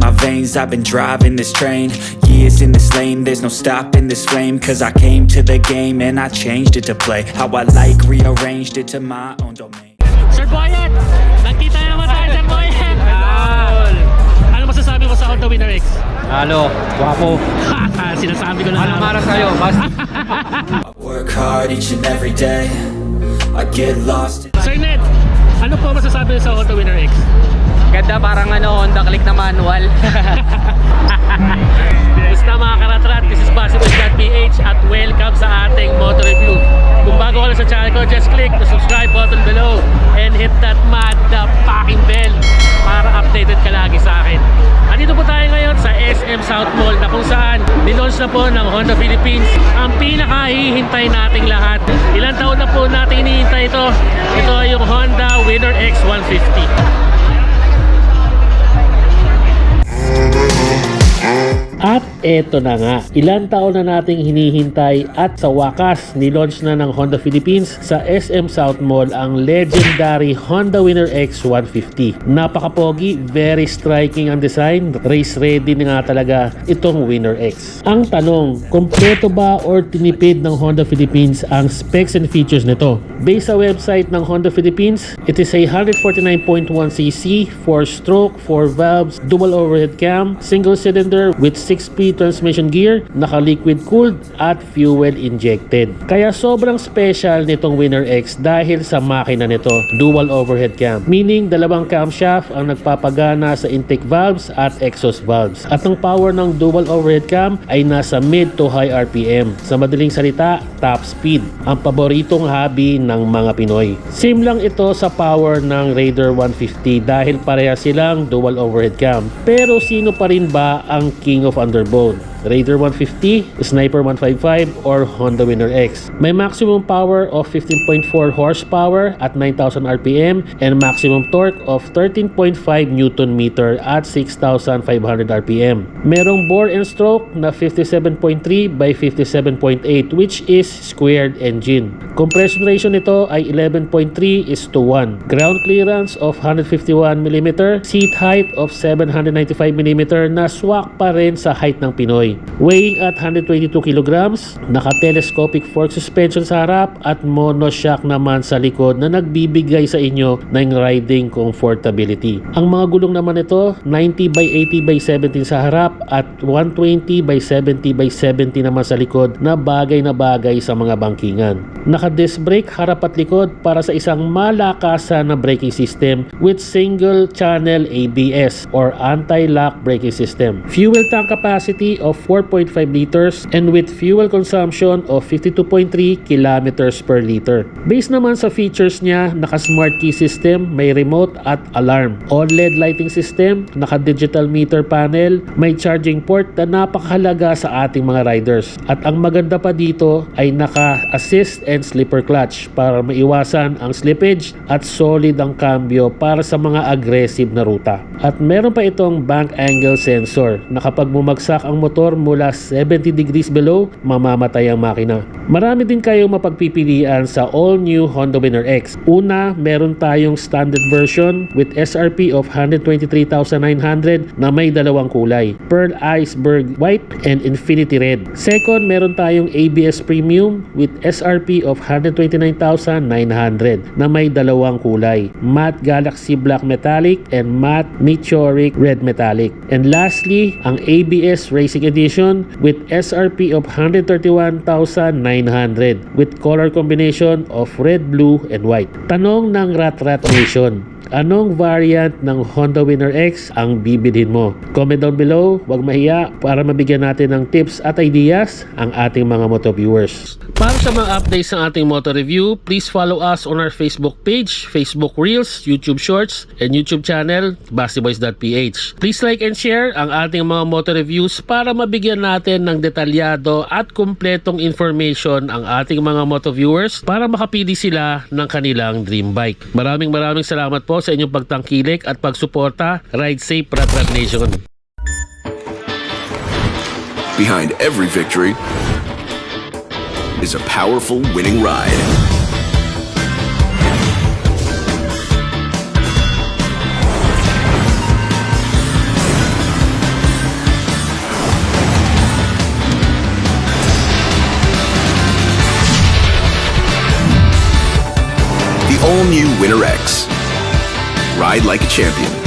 my veins, I've been driving this train. Years in this lane, there's no stopping this flame. Cause I came to the game and I changed it to play how I like, rearranged it to my own domain. Sir Boyet, nagkita na naman tayo, Sir Boyet. Ano masasabi mo sa Honda Winner X? Halo, wapo. Sinasabi ko na Anong maras kayo? I work hard each and every day, I get lost. Sir Ned, ano po masasabi sa Honda Winner X? Ganda, parang Honda Click na manual. Basta mga karatrat, this is BasketBoys.ph at welcome sa ating motor review. Kung bago ka lang sa channel ko, just click the subscribe button below and hit that motherfucking bell para updated ka lagi sa akin. Andito po tayo ngayon sa SM South Mall na kung saan nilaunch na po ng Honda Philippines ang pinakahihintay nating lahat. Ilang taon na po natin hinihintay ito. Ito ay yung Honda Winner X 150. At eto na nga, ilang taon na nating hinihintay at sa wakas nilaunch na ng Honda Philippines sa SM South Mall ang legendary Honda Winner X 150. Napakapogi, very striking ang design, race ready na nga talaga itong Winner X. Ang tanong, kompleto ba or tinipid ng Honda Philippines ang specs and features nito? Based sa website ng Honda Philippines, it is a 149.1cc, 4-stroke, 4 valves, dual overhead cam, single cylinder with 6-speed transmission gear, naka-liquid cooled at fuel injected. Kaya sobrang special nitong Winner X dahil sa makina nito, dual overhead cam. Meaning dalawang camshaft ang nagpapagana sa intake valves at exhaust valves. At ang power ng dual overhead cam ay nasa mid to high RPM. Sa madaling salita, top speed. Ang paboritong hobby ng mga Pinoy. Same lang ito sa power ng Raider 150 dahil pareha silang dual overhead cam. Pero sino pa rin ba ang king of underbone? Raider 150, Sniper 155, or Honda Winner X. May maximum power of 15.4 horsepower at 9,000 RPM and maximum torque of 13.5 Newton meter at 6,500 RPM. Merong bore and stroke na 57.3 by 57.8 which is squared engine. Compression ratio nito ay 11.3:1. Ground clearance of 151mm, seat height of 795mm na swak pa rin sa height ng Pinoy. Weighing at 122 kilograms, naka-telescopic fork suspension sa harap at monoshock naman sa likod na nagbibigay sa inyo ng riding comfortability. Ang mga gulong naman ito, 90 by 80 by 17 sa harap at 120 by 70 by 70 naman sa likod na bagay sa mga bangkingan. Naka-disc brake harap at likod para sa isang malakasan na braking system with single channel ABS or anti-lock braking system. Fuel tank capacity of 4.5 liters and with fuel consumption of 52.3 kilometers per liter. Based naman sa features niya, naka-smart key system, may remote at alarm. OLED lighting system, naka-digital meter panel, may charging port na napakahalaga sa ating mga riders. At ang maganda pa dito ay naka-assist and slipper clutch para maiwasan ang slippage at solid ang cambio para sa mga aggressive na ruta. At meron pa itong bank angle sensor na kapag bumagsak ang motor mula 70 degrees below, mamamatay ang makina. Marami din kayong mapagpipilian sa all-new Honda Winner X. Una, meron tayong standard version with SRP of 123,900 na may dalawang kulay, Pearl Iceberg White and Infinity Red. Second, meron tayong ABS Premium with SRP of 129,900 na may dalawang kulay, Matte Galaxy Black Metallic and Matte Meteoric Red Metallic. And lastly, ang ABS Racing Edition with SRP of 131,900 with color combination of red, blue, and white. Tanong ng Rat Nation, anong variant ng Honda Winner X ang bibilhin mo? Comment down below, huwag mahiya para mabigyan natin ng tips at ideas ang ating mga moto viewers. Para sa mga updates ng ating moto review, please follow us on our Facebook page, Facebook Reels, YouTube Shorts, and YouTube channel, BasketBoys.ph. Please like and share ang ating mga moto reviews para mabigyan natin ng detalyado at kumpletong information ang ating mga moto viewers para makapili sila ng kanilang dream bike. Maraming salamat po sa inyong pagtangkilik at pagsuporta. Ride safe, Rat Nation! Behind every victory is a powerful winning ride. Winner X. Ride like a champion.